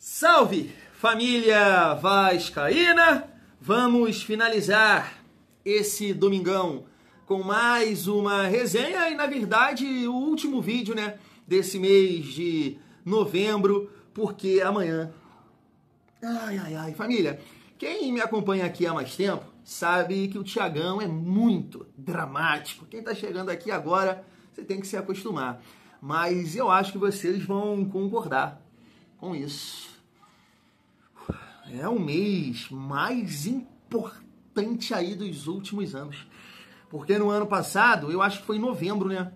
Salve, família vascaína! Vamos finalizar esse domingão com mais uma resenha e, na verdade, o último vídeo, né, desse mês de novembro, porque amanhã... Ai, família, quem me acompanha aqui há mais tempo sabe que o Thiagão é muito dramático. Quem tá chegando aqui agora, você tem que se acostumar. Mas eu acho que vocês vão concordar com isso. É o mês mais importante aí dos últimos anos. Porque no ano passado, eu acho que foi em novembro, né?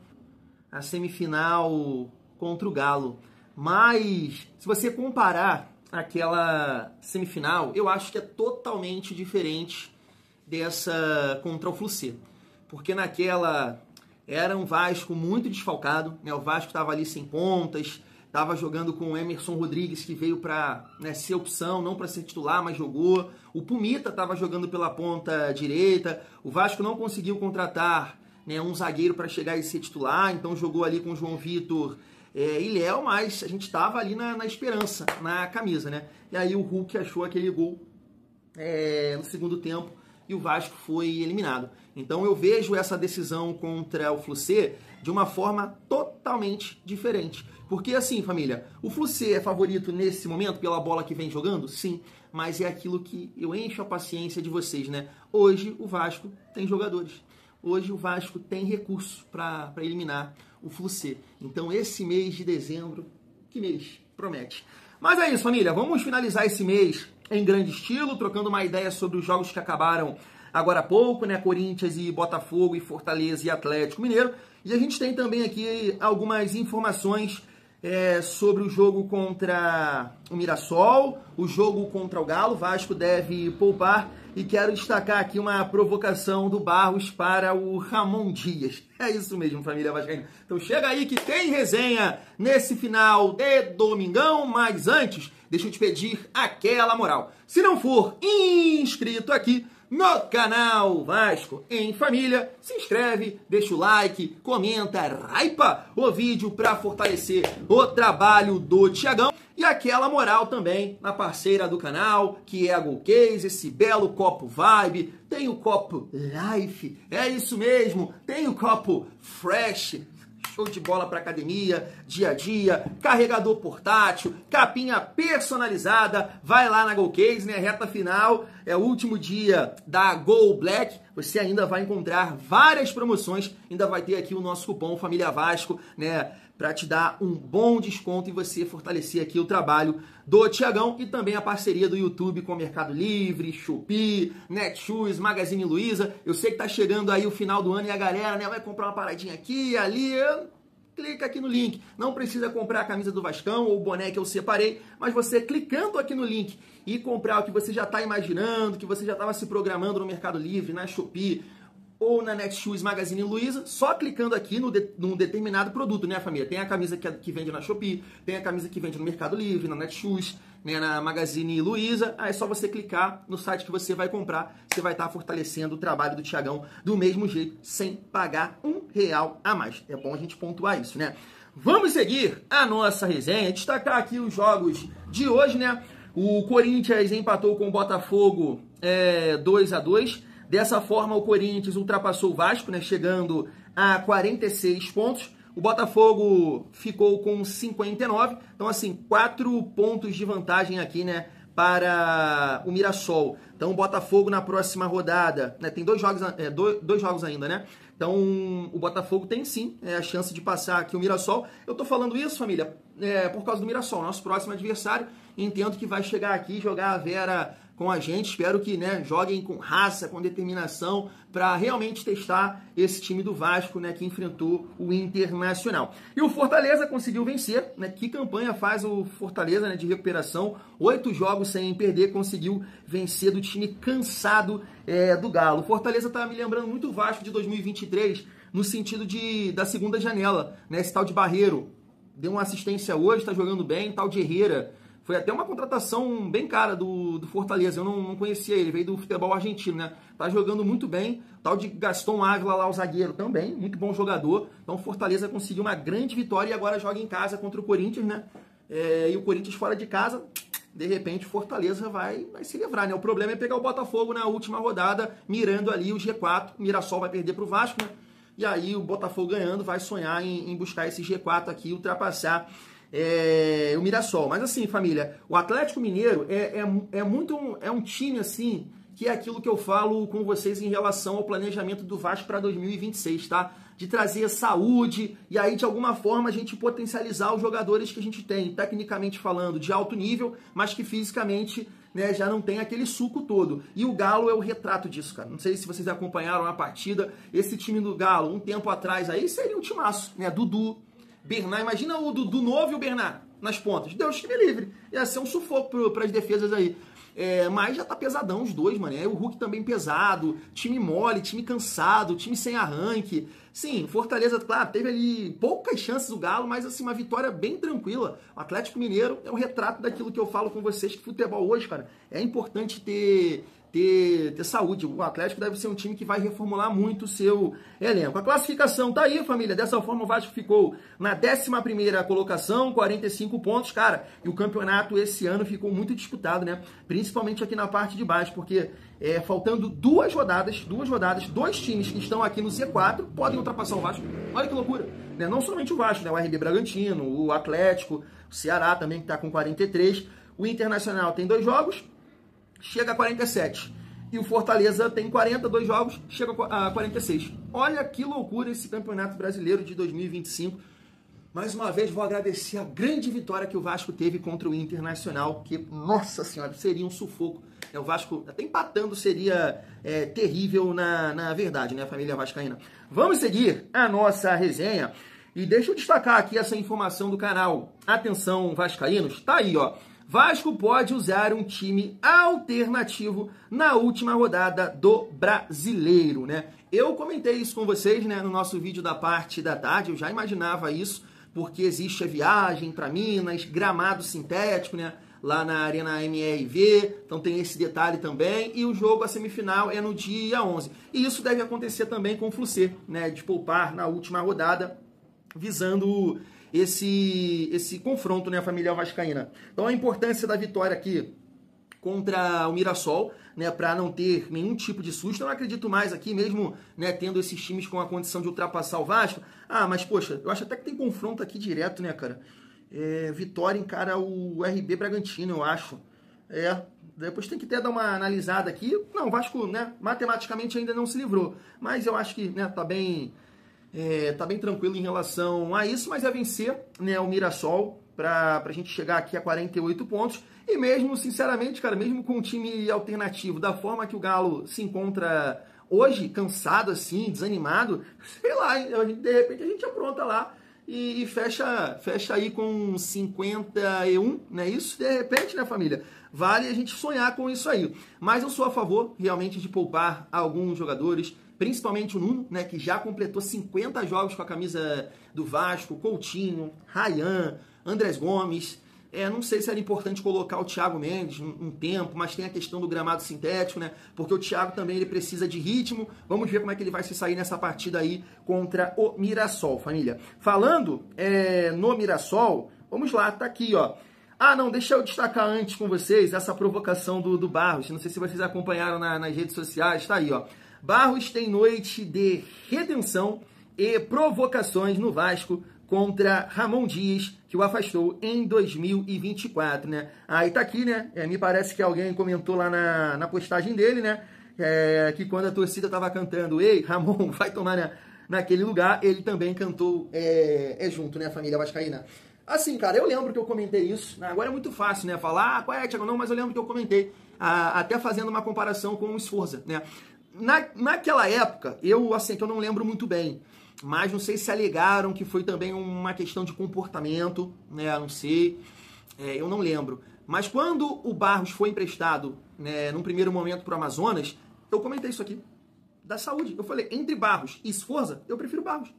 A semifinal contra o Galo. Mas, se você comparar aquela semifinal, eu acho que é totalmente diferente dessa contra o Flu-C. Porque naquela era um Vasco muito desfalcado, né? O Vasco estava ali sem pontas, estava jogando com o Emerson Rodrigues, que veio para, né, ser opção, não para ser titular, mas jogou. O Pumita estava jogando pela ponta direita. O Vasco não conseguiu contratar, né, um zagueiro para chegar e ser titular, então jogou ali com o João Vitor e Léo, mas a gente estava ali na esperança, na camisa, né? E aí o Hulk achou aquele gol no segundo tempo e o Vasco foi eliminado. Então eu vejo essa decisão contra o Flu-C de uma forma totalmente diferente. Porque assim, família, o Flu-C é favorito nesse momento pela bola que vem jogando? Sim, mas é aquilo que eu encho a paciência de vocês, né? Hoje o Vasco tem jogadores. Hoje o Vasco tem recurso para eliminar o Flu-C. Então esse mês de dezembro, que mês? Promete. Mas é isso, família. Vamos finalizar esse mês em grande estilo, trocando uma ideia sobre os jogos que acabaram agora há pouco, né? Corinthians e Botafogo e Fortaleza e Atlético Mineiro. E a gente tem também aqui algumas informações sobre o jogo contra o Mirassol, o jogo contra o Galo. O Vasco deve poupar. E quero destacar aqui uma provocação do Barros para o Ramon Dias. É isso mesmo, família vascaína. Então chega aí que tem resenha nesse final de domingão. Mas antes, deixa eu te pedir aquela moral. Se não for inscrito aqui no canal Vasco em Família, se inscreve, deixa o like, comenta, hypa o vídeo para fortalecer o trabalho do Thiagão. E aquela moral também na parceira do canal, que é a Golcase, esse belo copo Vibe. Tem o copo Life, é isso mesmo, tem o copo Fresh. Show de bola para academia, dia a dia, carregador portátil, capinha personalizada. Vai lá na Golcase, né? Reta final, é o último dia da Go Black. Você ainda vai encontrar várias promoções, ainda vai ter aqui o nosso cupom Família Vasco, né? Para te dar um bom desconto e você fortalecer aqui o trabalho do Thiagão e também a parceria do YouTube com o Mercado Livre, Shopee, Netshoes, Magazine Luiza. Eu sei que tá chegando aí o final do ano e a galera, né, vai comprar uma paradinha aqui, ali. Clica aqui no link. Não precisa comprar a camisa do Vascão ou o boné que eu separei, mas você clicando aqui no link e comprar o que você já está imaginando, que você já estava se programando no Mercado Livre, na Shopee ou na Netshoes, Magazine Luiza, só clicando aqui num determinado produto, né, família? Tem a camisa que vende na Shopee, tem a camisa que vende no Mercado Livre, na Netshoes, né, na Magazine Luiza. Aí é só você clicar no site que você vai comprar, você vai estar fortalecendo o trabalho do Thiagão do mesmo jeito, sem pagar R$1 a mais. É bom a gente pontuar isso, né? Vamos seguir a nossa resenha, destacar aqui os jogos de hoje, né? O Corinthians empatou com o Botafogo 2-2. Dessa forma, o Corinthians ultrapassou o Vasco, né, chegando a 46 pontos. O Botafogo ficou com 59. Então, assim, 4 pontos de vantagem aqui, né, para o Mirassol. Então, o Botafogo na próxima rodada, né, tem dois jogos ainda, né? Então, o Botafogo tem sim a chance de passar aqui o Mirassol. Eu tô falando isso, família, por causa do Mirassol, nosso próximo adversário. Entendo que vai chegar aqui e jogar a Vera com a gente. Espero que, né, joguem com raça, com determinação, para realmente testar esse time do Vasco, né, que enfrentou o Internacional. E o Fortaleza conseguiu vencer, né? Que campanha faz o Fortaleza, né, de recuperação? 8 jogos sem perder, conseguiu vencer do time cansado do Galo. O Fortaleza tá me lembrando muito o Vasco de 2023, no sentido da segunda janela, né? Esse tal de Barreiro deu uma assistência hoje, tá jogando bem, tal de Herrera. Foi até uma contratação bem cara do Fortaleza. Eu não conhecia ele, veio do futebol argentino, né? Tá jogando muito bem. Tal de Gaston Ávila lá, o zagueiro, também. Muito bom jogador. Então o Fortaleza conseguiu uma grande vitória e agora joga em casa contra o Corinthians, né? E o Corinthians fora de casa de repente Fortaleza vai se livrar, né? O problema é pegar o Botafogo na última rodada, mirando ali o G4, o Mirassol vai perder pro Vasco, né? E aí o Botafogo ganhando vai sonhar em buscar esse G4 aqui, ultrapassar o Mirassol. Mas assim, família, o Atlético Mineiro é um time assim, que é aquilo que eu falo com vocês em relação ao planejamento do Vasco para 2026, tá? De trazer saúde e aí de alguma forma a gente potencializar os jogadores que a gente tem, tecnicamente falando, de alto nível, mas que fisicamente, né, já não tem aquele suco todo. E o Galo é o retrato disso, cara. Não sei se vocês acompanharam a partida. Esse time do Galo, um tempo atrás aí, seria um timaço, né? Dudu, Bernard, imagina o Dudu novo e o Bernard nas pontas. Deus que me livre. Ia ser um sufoco para as defesas aí. Mas já tá pesadão os dois, mano. O Hulk também pesado, time mole, time cansado, time sem arranque. Sim, Fortaleza, claro, teve ali poucas chances o Galo, mas assim, uma vitória bem tranquila. O Atlético Mineiro é um retrato daquilo que eu falo com vocês, que futebol hoje, cara, é importante ter saúde. O Atlético deve ser um time que vai reformular muito o seu elenco. A classificação tá aí, família. Dessa forma, o Vasco ficou na 11ª colocação, 45 pontos, cara. E o campeonato esse ano ficou muito disputado, né? Principalmente aqui na parte de baixo, porque faltando duas rodadas, dois times que estão aqui no Z4 podem ultrapassar o Vasco. Olha que loucura. Né? Não somente o Vasco, né? O RB Bragantino, o Atlético, o Ceará também, que tá com 43. O Internacional tem 2 jogos, chega a 47. E o Fortaleza tem 42 jogos, chega a 46. Olha que loucura esse Campeonato Brasileiro de 2025. Mais uma vez vou agradecer a grande vitória que o Vasco teve contra o Internacional, que, nossa senhora, seria um sufoco. O Vasco até empatando seria terrível na verdade, né, família vascaína? Vamos seguir a nossa resenha. E deixa eu destacar aqui essa informação do canal. Atenção, vascaínos, tá aí, ó. Vasco pode usar um time alternativo na última rodada do Brasileiro, né? Eu comentei isso com vocês, né, no nosso vídeo da parte da tarde, eu já imaginava isso, porque existe a viagem para Minas, gramado sintético, né, lá na Arena MRV, então tem esse detalhe também, e o jogo, a semifinal, é no dia 11. E isso deve acontecer também com o Flucer, né, de poupar na última rodada, visando esse confronto, né, familiar vascaína. Então a importância da vitória aqui contra o Mirassol, né, para não ter nenhum tipo de susto. Eu não acredito mais aqui, mesmo, né, tendo esses times com a condição de ultrapassar o Vasco. Mas poxa, eu acho até que tem confronto aqui direto, né, cara? Vitória encara o RB Bragantino, eu acho. Depois tem que até dar uma analisada aqui. Não, o Vasco, né, matematicamente ainda não se livrou, mas eu acho que, né, tá bem tranquilo em relação a isso, mas é vencer, né, o Mirassol para a gente chegar aqui a 48 pontos. E mesmo, sinceramente, cara, mesmo com um time alternativo, da forma que o Galo se encontra hoje, cansado assim, desanimado, sei lá, de repente a gente apronta lá e fecha aí com 51, não é isso? De repente, né, família? Vale a gente sonhar com isso aí. Mas eu sou a favor, realmente, de poupar alguns jogadores, principalmente o Nuno, né, que já completou 50 jogos com a camisa do Vasco, Coutinho, Ryan, Andrés Gomes. Não sei se era importante colocar o Thiago Mendes um tempo, mas tem a questão do gramado sintético, né? Porque o Thiago também ele precisa de ritmo. Vamos ver como é que ele vai se sair nessa partida aí contra o Mirassol, família. Falando no Mirassol, vamos lá, tá aqui, ó. Não, deixa eu destacar antes com vocês essa provocação do Barros. Não sei se vocês acompanharam nas redes sociais, tá aí, ó. Barros tem noite de redenção e provocações no Vasco contra Ramon Dias, que o afastou em 2024, né? Aí tá aqui, né? Me parece que alguém comentou lá na postagem dele, né? Que quando a torcida tava cantando, ei, Ramon, vai tomar naquele lugar, ele também cantou junto, né, família vascaína? Assim, cara, eu lembro que eu comentei isso, né? Agora é muito fácil, né? Falar, qual é, Thiago? Não, mas eu lembro que eu comentei, até fazendo uma comparação com o Sforza, né? Naquela época, eu não lembro muito bem, mas não sei se alegaram que foi também uma questão de comportamento, né? Não sei, eu não lembro. Mas quando o Barros foi emprestado, né, num primeiro momento para o Amazonas, eu comentei isso aqui, da saúde. Eu falei, entre Barros e Sforza, eu prefiro Barros.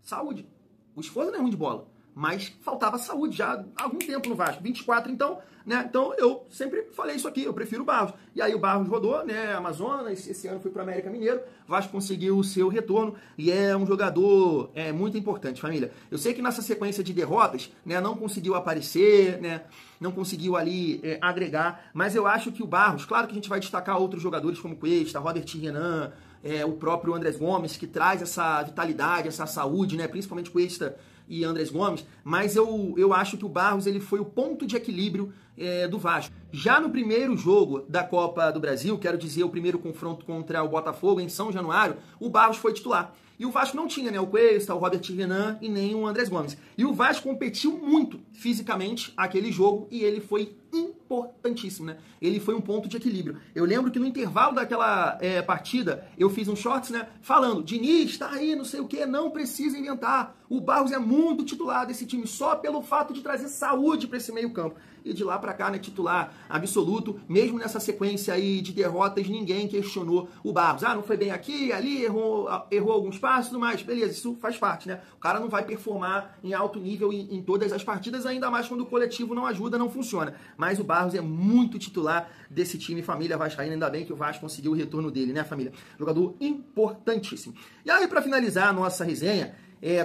Saúde. O Sforza não é ruim de bola, mas faltava saúde já há algum tempo no Vasco, 24 então, né? Então eu sempre falei isso aqui, eu prefiro o Barros. E aí o Barros rodou, né, Amazonas, esse ano foi para o América Mineiro, o Vasco conseguiu o seu retorno e é um jogador muito importante, família. Eu sei que nessa sequência de derrotas, né, não conseguiu aparecer, né, não conseguiu ali agregar, mas eu acho que o Barros, claro que a gente vai destacar outros jogadores como Cuesta, Robert Renan, o próprio Andrés Gomes, que traz essa vitalidade, essa saúde, né, principalmente Cuesta e Andrés Gomes, mas eu acho que o Barros ele foi o ponto de equilíbrio do Vasco. Já no primeiro jogo da Copa do Brasil, quero dizer, o primeiro confronto contra o Botafogo em São Januário, o Barros foi titular. E o Vasco não tinha, né, o Cuesta, o Robert Renan e nem o Andrés Gomes. E o Vasco competiu muito fisicamente aquele jogo e ele foi importantíssimo, né? Ele foi um ponto de equilíbrio. Eu lembro que no intervalo daquela partida, eu fiz um shorts, né, falando, Diniz, tá aí, não sei o que, não precisa inventar. O Barros é muito titular desse time, só pelo fato de trazer saúde para esse meio campo. E de lá para cá, né, titular absoluto, mesmo nessa sequência aí de derrotas, ninguém questionou o Barros. Ah, não foi bem aqui, ali, errou alguns passos, tudo mais. Beleza, isso faz parte, né? O cara não vai performar em alto nível em todas as partidas, ainda mais quando o coletivo não ajuda, não funciona. Mas o Barros é muito titular desse time, família vascaína, ainda bem que o Vasco conseguiu o retorno dele, né, família? Jogador importantíssimo. E aí, para finalizar a nossa resenha,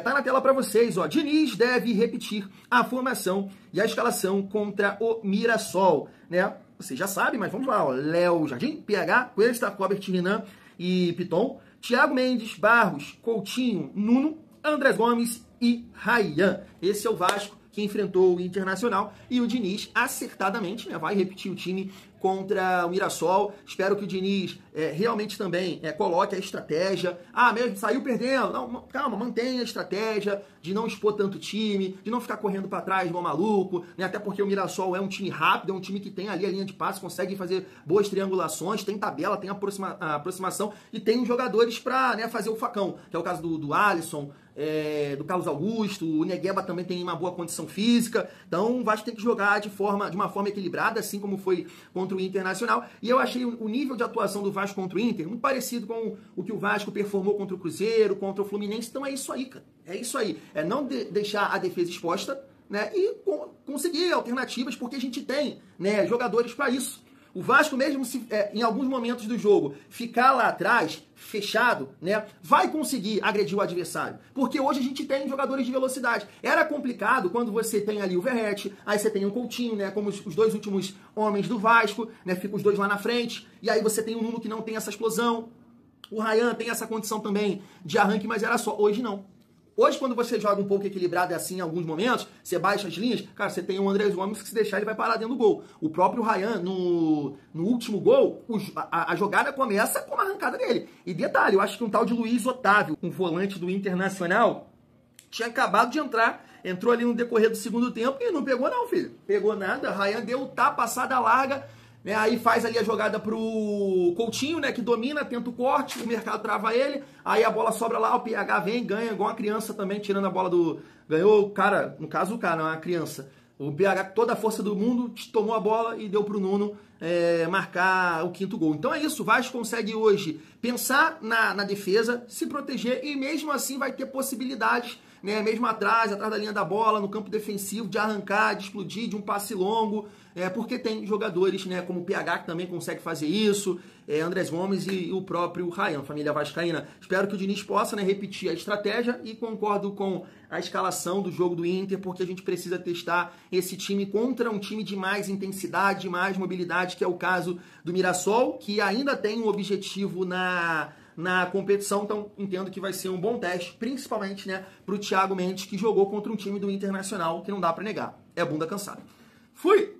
tá na tela para vocês, ó. Diniz deve repetir a formação e a escalação contra o Mirassol, né? Você já sabe, mas vamos lá, ó. Léo Jardim, PH, Cuesta, Robert Renan e Piton, Thiago Mendes, Barros, Coutinho, Nuno, Andrés Gomes e Rayan. Esse é o Vasco que enfrentou o Internacional e o Diniz acertadamente, né, vai repetir o time contra o Mirassol. Espero que o Diniz realmente também coloque a estratégia. Ah, mesmo, saiu perdendo. Não, calma, mantenha a estratégia de não expor tanto time, de não ficar correndo para trás igual maluco, né? Até porque o Mirassol é um time rápido, é um time que tem ali a linha de passe, consegue fazer boas triangulações, tem tabela, tem aproximação e tem os jogadores para, né, fazer o facão, que é o caso do Alisson, do Carlos Augusto, o Negueba também tem uma boa condição física, então o Vasco tem que jogar de uma forma equilibrada, assim como foi contra o Internacional, e eu achei o nível de atuação do Vasco contra o Inter muito parecido com o que o Vasco performou contra o Cruzeiro, contra o Fluminense, então é isso aí, cara, é isso aí, é não deixar a defesa exposta, né, e conseguir alternativas, porque a gente tem, né, jogadores para isso. O Vasco, mesmo se em alguns momentos do jogo ficar lá atrás, fechado, né, vai conseguir agredir o adversário. Porque hoje a gente tem jogadores de velocidade. Era complicado quando você tem ali o Verratti, aí você tem o Coutinho, né, como os dois últimos homens do Vasco, né, ficam os dois lá na frente, e aí você tem o Nuno que não tem essa explosão. O Rayan tem essa condição também de arranque, mas era só. Hoje não. Hoje, quando você joga um pouco equilibrado assim em alguns momentos, você baixa as linhas, cara, você tem um Andrés Gomes que se deixar ele vai parar dentro do gol. O próprio Rayan, no último gol, a jogada começa com uma arrancada dele. E detalhe, eu acho que um tal de Luiz Otávio, um volante do Internacional, tinha acabado de entrar, entrou ali no decorrer do segundo tempo e não pegou não, filho. Pegou nada, Rayan deu tapa, passada larga, né, aí faz ali a jogada pro Coutinho, né, que domina, tenta o corte, o mercado trava ele, aí a bola sobra lá, o PH vem, ganha, igual uma criança também, tirando a bola do... Ganhou o cara, no caso o cara, não é uma criança. O PH, toda a força do mundo, tomou a bola e deu pro Nuno marcar o quinto gol. Então é isso, o Vasco consegue hoje pensar na defesa, se proteger e mesmo assim vai ter possibilidades, né, mesmo atrás da linha da bola, no campo defensivo, de arrancar, de explodir, de um passe longo, porque tem jogadores, né, como o PH que também consegue fazer isso, Andrés Gomes e o próprio Rayan, família vascaína. Espero que o Diniz possa, né, repetir a estratégia e concordo com a escalação do jogo do Inter, porque a gente precisa testar esse time contra um time de mais intensidade, de mais mobilidade, que é o caso do Mirassol, que ainda tem um objetivo na competição, então entendo que vai ser um bom teste, principalmente, né, para o Thiago Mendes, que jogou contra um time do Internacional, que não dá para negar, é bunda cansada. Fui!